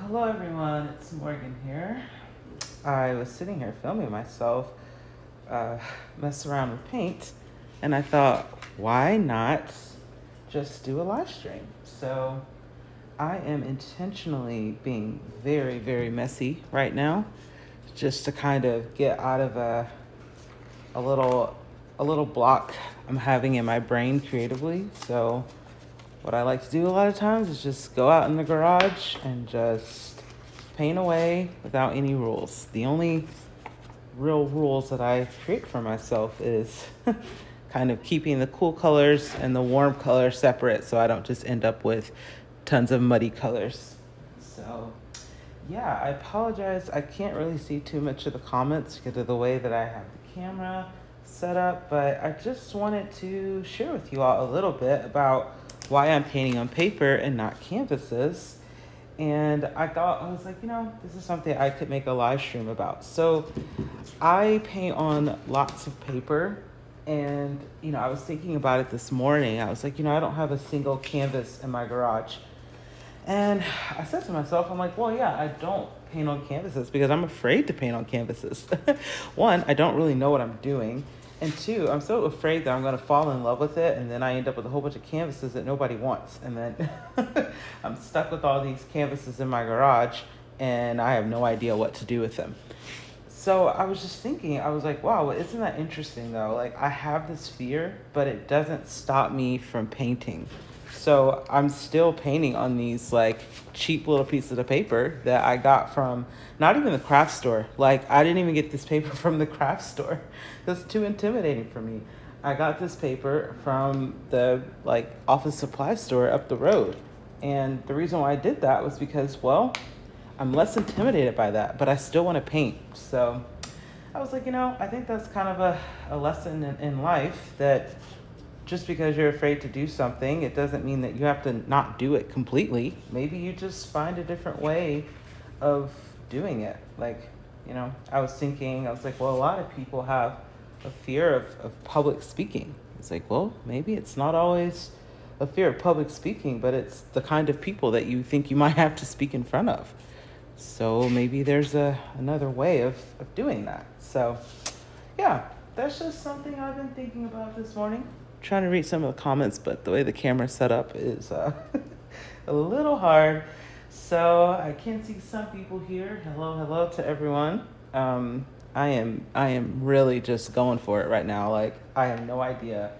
Hello everyone, it's Morgan here. I was sitting here filming myself mess around with paint, and I thought, why not just do a live stream? So I am intentionally being very, very messy right now, just to kind of get out of a little block I'm having in my brain creatively. So what I like to do a lot of times is just go out in the garage and just paint away without any rules. The only real rules that I create for myself is kind of keeping the cool colors and the warm colors separate so I don't just end up with tons of muddy colors. So yeah, I apologize. I can't really see too much of the comments because of the way that I have the camera set up, but I just wanted to share with you all a little bit about why I'm painting on paper and not canvases. And I thought, I was like, this is something I could make a live stream about. So I paint on lots of paper. And, I was thinking about it this morning. I was like, I don't have a single canvas in my garage. And I said to myself, I'm like, well, yeah, I don't paint on canvases because I'm afraid to paint on canvases. One, I don't really know what I'm doing. And two, I'm so afraid that I'm going to fall in love with it, and then I end up with a whole bunch of canvases that nobody wants. And then I'm stuck with all these canvases in my garage, and I have no idea what to do with them. So I was just thinking, I was like, wow, well, isn't that interesting, though? Like, I have this fear, but it doesn't stop me from painting. So I'm still painting on these like cheap little pieces of paper that I got from not even the craft store. Like, I didn't even get this paper from the craft store. That's too intimidating for me. I got this paper from the like office supply store up the road. And the reason why I did that was because, well, I'm less intimidated by that, but I still want to paint. So I was like, I think that's kind of a lesson in life that just because you're afraid to do something, it doesn't mean that you have to not do it completely. Maybe you just find a different way of doing it. Like, I was like, well, a lot of people have a fear of public speaking. It's like, well, maybe it's not always a fear of public speaking, but it's the kind of people that you think you might have to speak in front of. So maybe there's another way of doing that. So yeah, that's just something I've been thinking about this morning. Trying to read some of the comments, but the way the camera's set up is a little hard. So I can see some people here. Hello to everyone. I am really just going for it right now. Like, I have no idea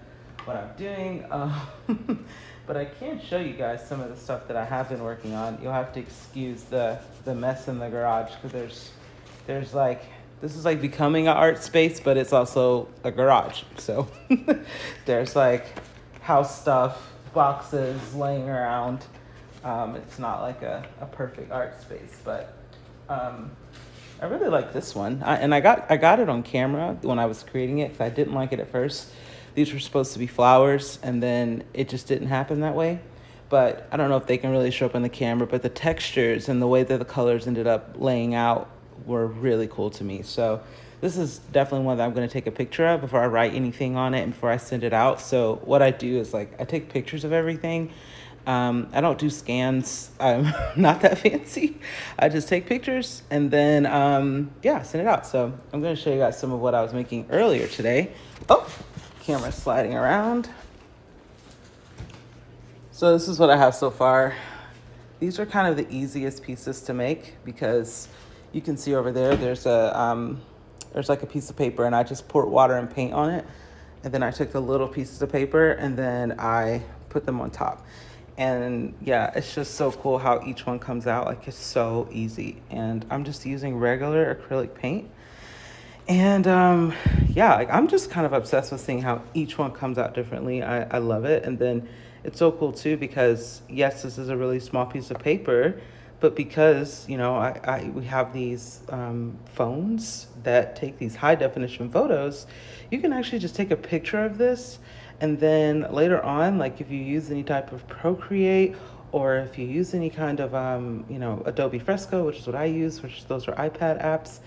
what I'm doing. But I can show you guys some of the stuff that I have been working on. You'll have to excuse the mess in the garage because there's like, this is like becoming an art space, but it's also a garage. So there's like house stuff, boxes laying around. It's not like a perfect art space, but I really like this one. I got it on camera when I was creating it because I didn't like it at first. These were supposed to be flowers, and then it just didn't happen that way. But I don't know if they can really show up on the camera, but the textures and the way that the colors ended up laying out were really cool to me. So this is definitely one that I'm going to take a picture of before I write anything on it and before I send it out. So what I do is like I take pictures of everything. I don't do scans. I'm not that fancy. I just take pictures and then send it out. So I'm going to show you guys some of what I was making earlier today. Oh, camera sliding around. So this is what I have so far. These are kind of the easiest pieces to make because you can see over there's like a piece of paper and I just poured water and paint on it. And then I took the little pieces of paper and then I put them on top. And yeah, it's just so cool how each one comes out. Like, it's so easy. And I'm just using regular acrylic paint. And like, I'm just kind of obsessed with seeing how each one comes out differently. I love it. And then it's so cool too because yes, this is a really small piece of paper, but because we have these phones that take these high definition photos, you can actually just take a picture of this, and then later on, like if you use any type of Procreate or if you use any kind of Adobe Fresco, which is what I use, those are iPad apps,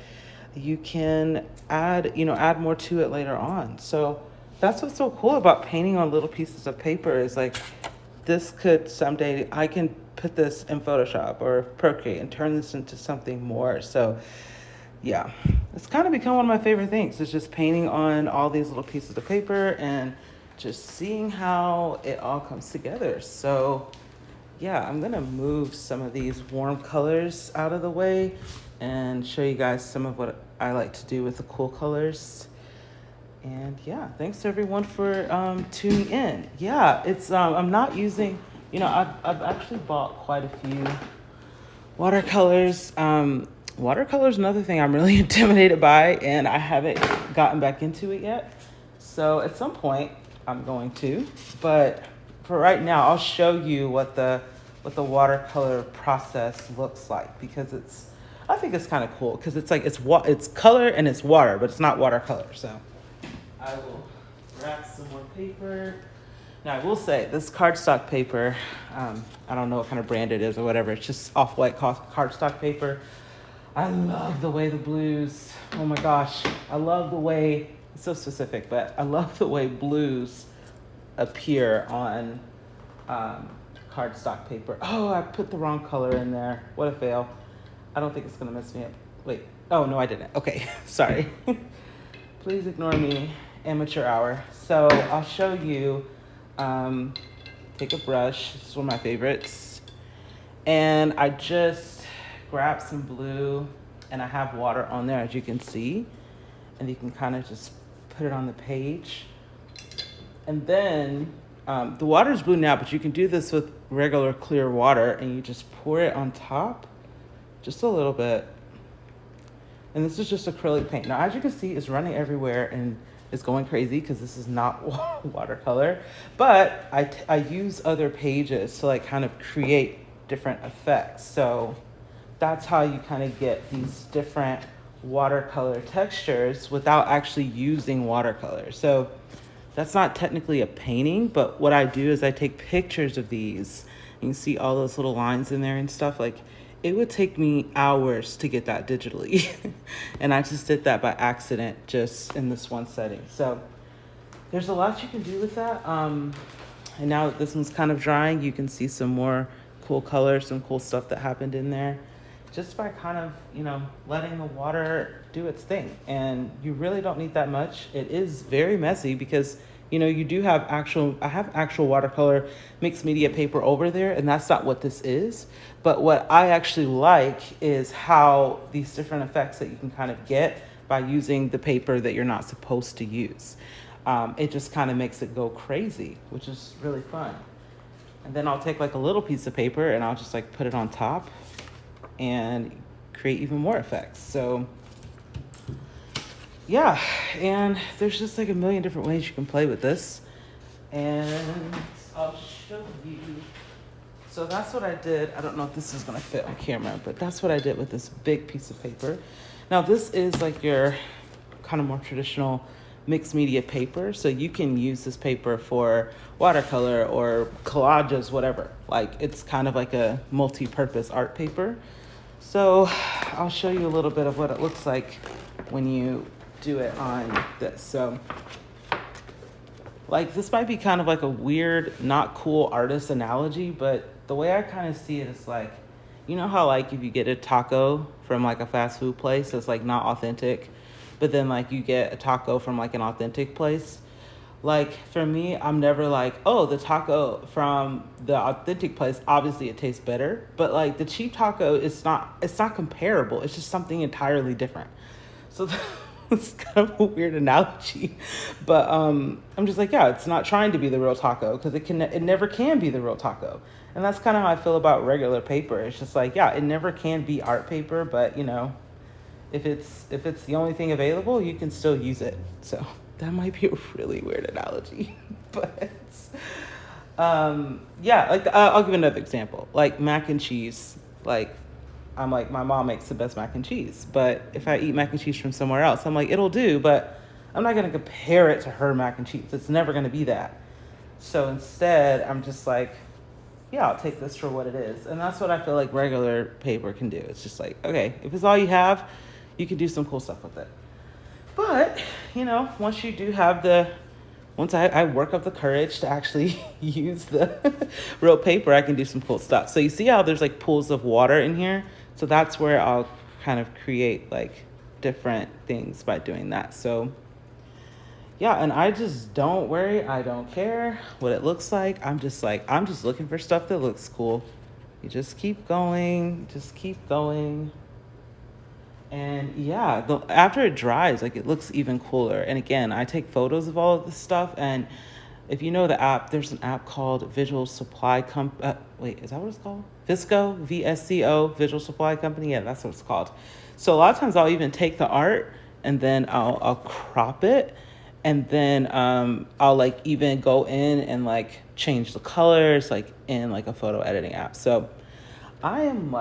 you can add more to it later on. So that's what's so cool about painting on little pieces of paper is like this could someday, I can put this in Photoshop or Procreate and turn this into something more. So yeah, it's kind of become one of my favorite things. It's just painting on all these little pieces of paper and just seeing how it all comes together. So yeah, I'm gonna move some of these warm colors out of the way and show you guys some of what I like to do with the cool colors. And yeah, thanks everyone for tuning in. Yeah, it's I'm not using, I've actually bought quite a few watercolors. Watercolors, another thing I'm really intimidated by, and I haven't gotten back into it yet. So at some point I'm going to, but for right now, I'll show you what the watercolor process looks like, because I think it's kind of cool, because it's color and it's water, but it's not watercolor. So I will grab some more paper. Now, I will say, this cardstock paper, I don't know what kind of brand it is or whatever. It's just off-white cardstock paper. I love the way the blues, oh my gosh. I love the way, it's so specific, but I love the way blues appear on cardstock paper. Oh, I put the wrong color in there. What a fail. I don't think it's gonna mess me up. Wait, oh no, I didn't. Okay, sorry. Please ignore me, amateur hour. So I'll show you, take a brush. This is one of my favorites. And I just grabbed some blue, and I have water on there, as you can see. And you can kind of just put it on the page. And then the water is blue now, but you can do this with regular clear water, and you just pour it on top, just a little bit. And this is just acrylic paint. Now, as you can see, it's running everywhere and it's going crazy because this is not watercolor. But I use other pages to like kind of create different effects. So that's how you kind of get these different watercolor textures without actually using watercolor. So that's not technically a painting, but what I do is I take pictures of these. You can see all those little lines in there and stuff. Like, it would take me hours to get that digitally. And I just did that by accident, just in this one setting. So there's a lot you can do with that. And now that this one's kind of drying, you can see some more cool colors, some cool stuff that happened in there, just by kind of, letting the water do its thing. And you really don't need that much. It is very messy because, you do have I have actual watercolor mixed media paper over there, and that's not what this is. But what I actually like is how these different effects that you can kind of get by using the paper that you're not supposed to use. It just kind of makes it go crazy, which is really fun. And then I'll take like a little piece of paper and I'll just like put it on top and create even more effects. So yeah, and there's just like a million different ways you can play with this. And I'll show you. So that's what I did. I don't know if this is gonna fit on camera, but that's what I did with this big piece of paper. Now this is like your kind of more traditional mixed media paper. So you can use this paper for watercolor or collages, whatever. Like, it's kind of like a multi-purpose art paper. So I'll show you a little bit of what it looks like when you do it on this. So like, this might be kind of like a weird, not cool artist analogy, but the way I kind of see it is like, how like if you get a taco from like a fast food place that's like not authentic, but then like you get a taco from like an authentic place. Like, for me, I'm never like, oh, the taco from the authentic place, obviously it tastes better, but like the cheap taco, it's not comparable. It's just something entirely different. So it's kind of a weird analogy, but I'm just like, yeah, it's not trying to be the real taco, because it never can be the real taco. And that's kind of how I feel about regular paper. It's just like, yeah, it never can be art paper, but if it's the only thing available, you can still use it. So that might be a really weird analogy, but yeah, like I'll give another example, like mac and cheese. Like, I'm like, my mom makes the best mac and cheese, but if I eat mac and cheese from somewhere else, I'm like, it'll do, but I'm not gonna compare it to her mac and cheese. It's never gonna be that. So instead, I'm just like, yeah, I'll take this for what it is. And that's what I feel like regular paper can do. It's just like, okay, if it's all you have, you can do some cool stuff with it. But, once you do have the once I work up the courage to actually use the real paper, I can do some cool stuff. So you see how there's like pools of water in here? So that's where I'll kind of create like different things by doing that. So yeah, and I just don't worry. I don't care what it looks like. I'm just looking for stuff that looks cool. You just keep going, just keep going. And yeah, after it dries, like it looks even cooler. And again, I take photos of all of this stuff. And if you know the app, there's an app called Visual Supply wait, is that what it's called? Visco, VSCO, Visual Supply Company. Yeah, that's what it's called. So a lot of times I'll even take the art and then I'll crop it. And then I'll like even go in and like change the colors like in like a photo editing app. So I'm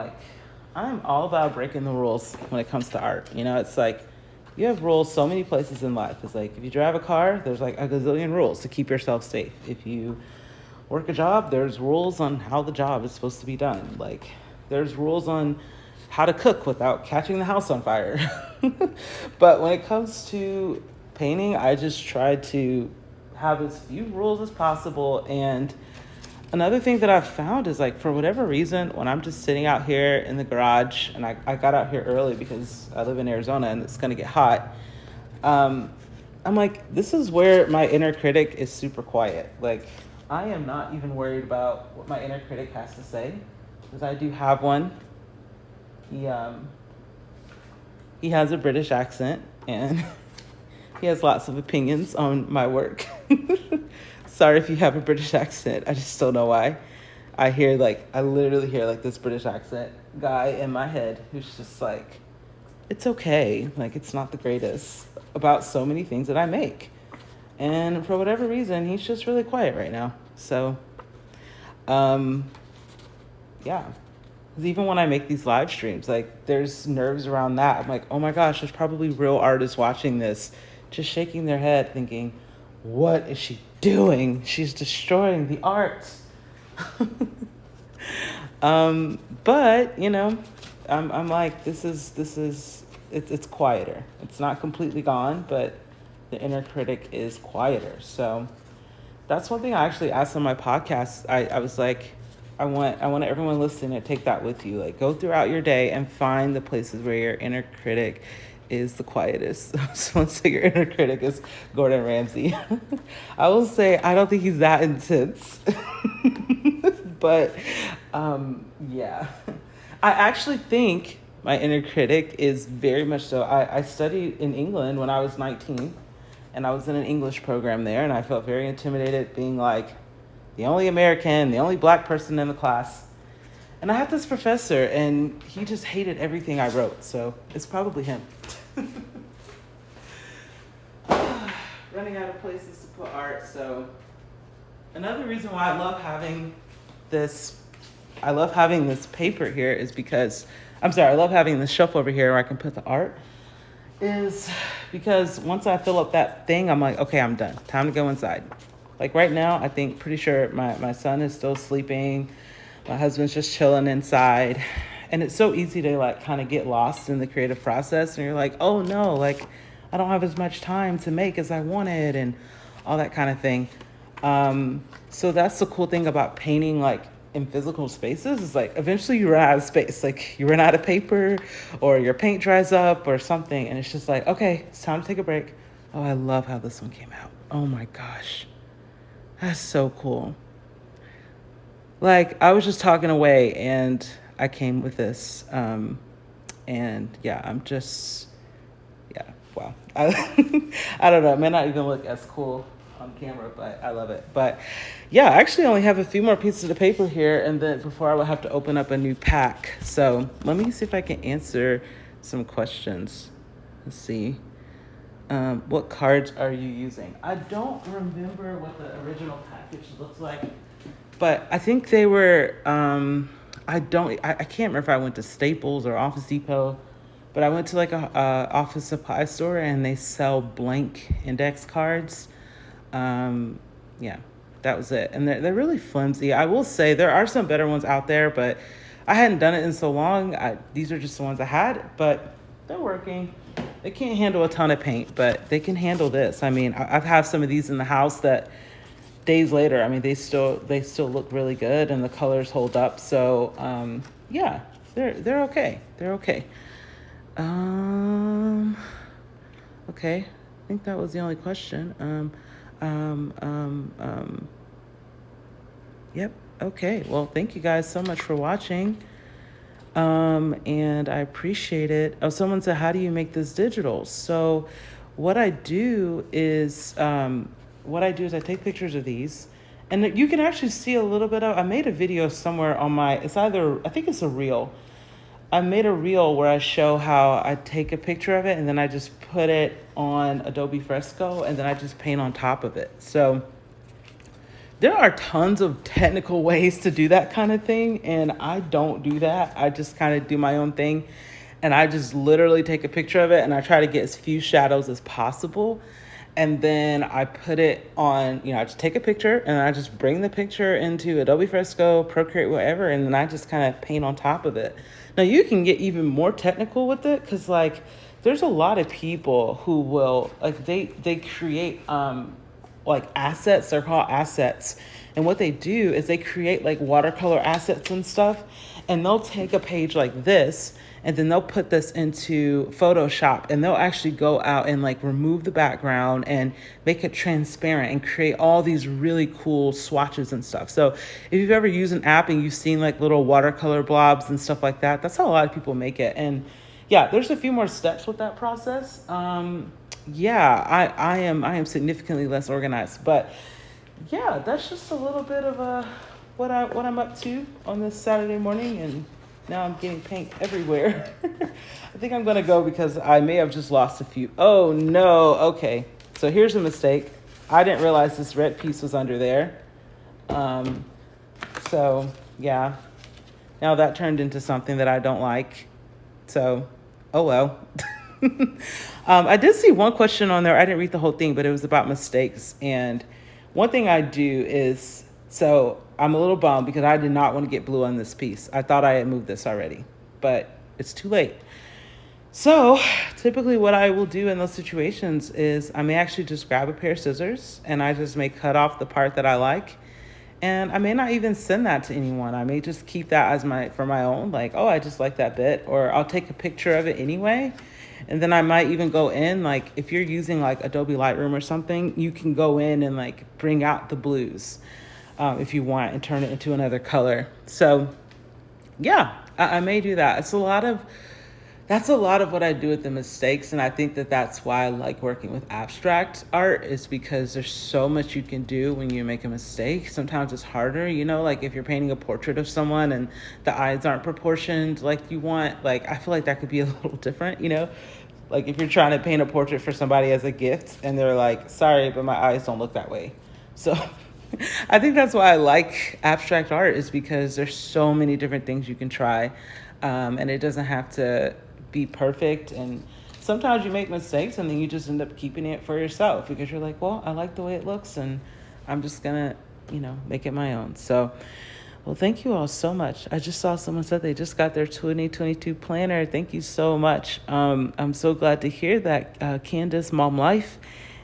all about breaking the rules when it comes to art. You know, it's like you have rules so many places in life. It's like if you drive a car, there's like a gazillion rules to keep yourself safe. If you work a job, there's rules on how the job is supposed to be done. Like there's rules on how to cook without catching the house on fire. But when it comes to painting, I just try to have as few rules as possible. And another thing that I've found is like, for whatever reason, when I'm just sitting out here in the garage, and I got out here early because I live in Arizona and it's going to get hot. I'm like, this is where my inner critic is super quiet. Like, I am not even worried about what my inner critic has to say, because I do have one. He has a British accent, and he has lots of opinions on my work. Sorry if you have a British accent. I just don't know why. I literally hear like this British accent guy in my head who's just like, it's okay. Like, it's not the greatest about so many things that I make. And for whatever reason, he's just really quiet right now. So, yeah. Even when I make these live streams, like there's nerves around that. I'm like, oh my gosh, there's probably real artists watching this, just shaking their head thinking, what is she doing? She's destroying the art. But you know, I'm like, it's quieter. It's not completely gone, but the inner critic is quieter. So that's one thing I actually asked on my podcast. I was like, I want everyone listening to take that with you. Like, go throughout your day and find the places where your inner critic is the quietest. So let's say your inner critic is Gordon Ramsay. I will say I don't think he's that intense. But yeah. I actually think my inner critic is very much so. I studied in England when I was 19, and I was in an English program there, and I felt very intimidated being like the only American, the only black person in the class. And I had this professor, and he just hated everything I wrote, so it's probably him. Running out of places to put art. So another reason why I love having this paper here is because, I love having this shelf over here where I can put the art, is because once I fill up that thing, I'm like, okay, I'm done. Time to go inside. Like right now, I think pretty sure my son is still sleeping. My husband's just chilling inside. And it's so easy to like kind of get lost in the creative process. And you're like, oh no, like I don't have as much time to make as I wanted and all that kind of thing. So that's the cool thing about painting like in physical spaces is like eventually you run out of space. Like you run out of paper or your paint dries up or something. And it's just like, okay, it's time to take a break. Oh, I love how this one came out. Oh my gosh. That's so cool. Like, I was just talking away, and I came with this. And, yeah, wow. I don't know. It may not even look as cool on camera, but I love it. But, yeah, I actually only have a few more pieces of paper here, and then before I will have to open up a new pack. So let me see if I can answer some questions. Let's see. What cards are you using? I don't remember what the original package looks like, but I think they were, I can't remember if I went to Staples or Office Depot, but I went to like a office supply store and they sell blank index cards. Yeah, that was it. And they're really flimsy. I will say there are some better ones out there, but I hadn't done it in so long. These are just the ones I had, but they're working. they can't handle a ton of paint, but they can handle this. I mean, I've had some of these in the house that days later, I mean, they still look really good and the colors hold up. So yeah, they're okay. They're okay. Okay, I think that was the only question. Yep. Okay. Well, thank you guys so much for watching. And I appreciate it. Oh, someone said, how do you make this digital? So what I do is I take pictures of these, and you can actually see a little bit of, I made a video somewhere on my, I think it's a reel. I made a reel where I show how I take a picture of it and then I just put it on Adobe Fresco and then I just paint on top of it. So there are tons of technical ways to do that kind of thing, and I don't do that. I just kind of do my own thing, and I just literally take a picture of it and I try to get as few shadows as possible. And then I put it on, I just take a picture and I just bring the picture into Adobe Fresco, Procreate, whatever, and then I just kind of paint on top of it. Now you can get even more technical with it because there's a lot of people who will, they create assets. They're called assets. And what they do is they create watercolor assets and stuff. And they'll take a page like this and then they'll put this into Photoshop and they'll actually go out and remove the background and make it transparent and create all these really cool swatches and stuff. So if you've ever used an app and you've seen little watercolor blobs and stuff like that, that's how a lot of people make it. And yeah, there's a few more steps with that process. Yeah, I am significantly less organized, but yeah, that's just a little bit of what I'm up to on this Saturday morning, and now I'm getting paint everywhere. I think I'm gonna go because I may have just lost a few. Oh no, okay. So here's a mistake. I didn't realize this red piece was under there. So yeah, now that turned into something that I don't like. So, oh well. I did see one question on there. I didn't read the whole thing, but it was about mistakes. And one thing I do is, so I'm a little bummed because I did not want to get blue on this piece. I thought I had moved this already, but it's too late. So typically what I will do in those situations is I may actually just grab a pair of scissors and I just may cut off the part that I like. And I may not even send that to anyone. I may just keep that as for my own, oh, I just like that bit, or I'll take a picture of it anyway. And then I might even go in, if you're using Adobe Lightroom or something, you can go in and bring out the blues if you want and turn it into another color. So yeah, I may do that. That's a lot of what I do with the mistakes. And I think that's why I like working with abstract art, is because there's so much you can do when you make a mistake. Sometimes it's harder, if you're painting a portrait of someone and the eyes aren't proportioned like you want, I feel like that could be a little different, if you're trying to paint a portrait for somebody as a gift and they're sorry, but my eyes don't look that way. So I think that's why I like abstract art, is because there's so many different things you can try. And it doesn't have to be perfect, and sometimes you make mistakes and then you just end up keeping it for yourself because you're well, I like the way it looks and I'm just gonna make it my own. So well, thank you all so much. I just saw someone said they just got their 2022 planner. Thank you so much. I'm so glad to hear that. Candace, Mom Life.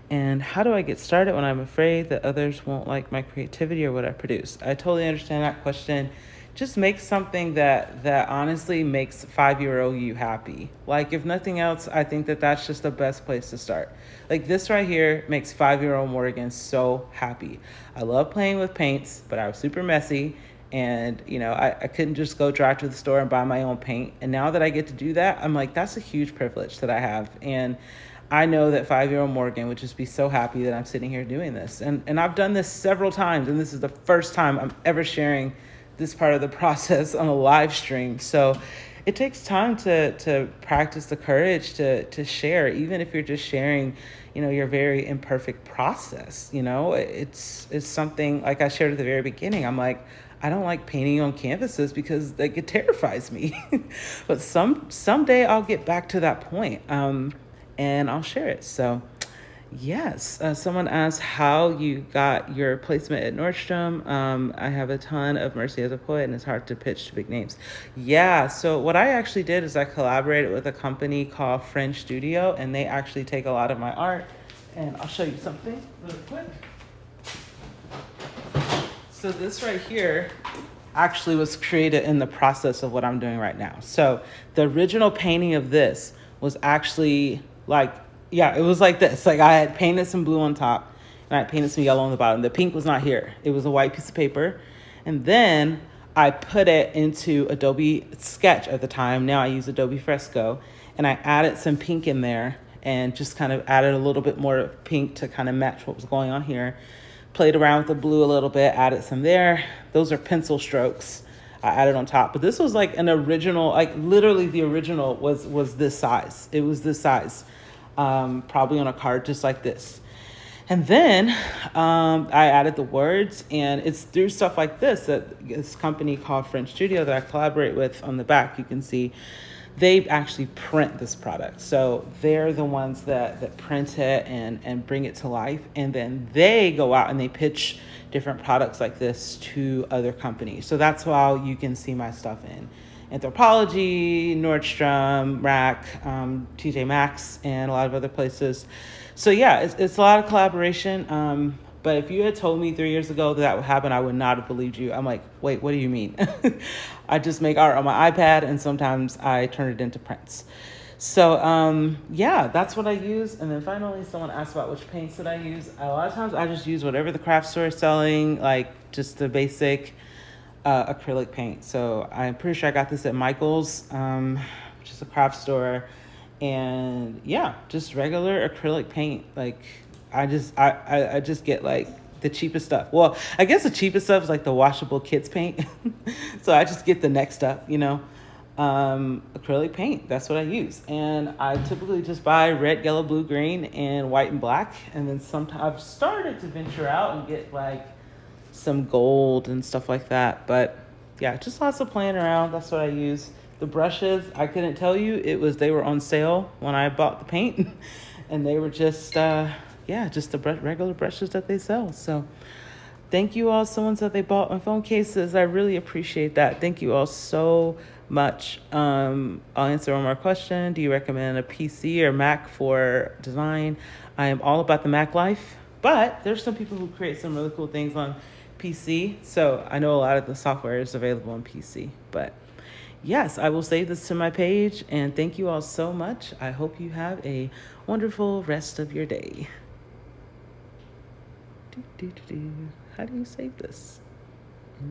And how do I get started when I'm afraid that others won't like my creativity or what I produce? I totally understand that question. Just make something that honestly makes 5-year-old you happy. If nothing else, I think that's just the best place to start. This right here makes 5-year-old Morgan so happy. I love playing with paints, but I was super messy. And, I couldn't just go drive to the store and buy my own paint. And now that I get to do that, I'm that's a huge privilege that I have. And I know that 5-year-old Morgan would just be so happy that I'm sitting here doing this. And I've done this several times, and this is the first time I'm ever sharing this part of the process on a live stream. So it takes time to practice the courage to share, even if you're just sharing, your very imperfect process. It's something like I shared at the very beginning. I'm I don't like painting on canvases because it terrifies me. But someday I'll get back to that point, and I'll share it. So Yes. Someone asked how you got your placement at Nordstrom. I have a ton of Mercy as a poet, and it's hard to pitch to big names. Yeah. So what I actually did is I collaborated with a company called French Studio, and they actually take a lot of my art. And I'll show you something real quick. So this right here actually was created in the process of what I'm doing right now. So the original painting of this was actually like, yeah, it was like this. Like I had painted some blue on top and I painted some yellow on the bottom. The pink was not here. It was a white piece of paper. And then I put it into Adobe Sketch at the time. Now I use Adobe Fresco, and I added some pink in there and just kind of added a little bit more pink to kind of match what was going on here. Played around with the blue a little bit, added some there. Those are pencil strokes I added on top. But this was like an original, like literally the original was this size. It was this size, probably on a card just like this. And then I added the words, and it's through stuff like that this company called French Studio that I collaborate with on the back, you can see they actually print this product. So they're the ones that print it and bring it to life. And then they go out and they pitch different products like this to other companies. So that's how you can see my stuff in Anthropologie, Nordstrom, Rack, TJ Maxx, and a lot of other places. So yeah, it's a lot of collaboration. But if you had told me 3 years ago that would happen, I would not have believed you. I'm like, wait, what do you mean? I just make art on my iPad, and sometimes I turn it into prints. So yeah, that's what I use. And then finally, someone asked about which paints that I use. A lot of times I just use whatever the craft store is selling, like just the basic acrylic paint. So I'm pretty sure I got this at Michael's, which is a craft store. And yeah, just regular acrylic paint. Like I just get like the cheapest stuff. Well, I guess the cheapest stuff is like the washable kids paint. So I just get the next stuff, acrylic paint. That's what I use. And I typically just buy red, yellow, blue, green, and white and black. And then sometimes I've started to venture out and get like some gold and stuff like that. But yeah, just lots of playing around. That's what I use. The brushes, I couldn't tell you. They were on sale when I bought the paint. And they were just just the regular brushes that they sell. So thank you all. Someone said they bought my phone cases. I really appreciate that. Thank you all so much. I'll answer one more question. Do you recommend a PC or Mac for design? I am all about the Mac life, but there's some people who create some really cool things on PC. So I know a lot of the software is available on PC, but yes, I will save this to my page, and thank you all so much. I hope you have a wonderful rest of your day. How do you save this?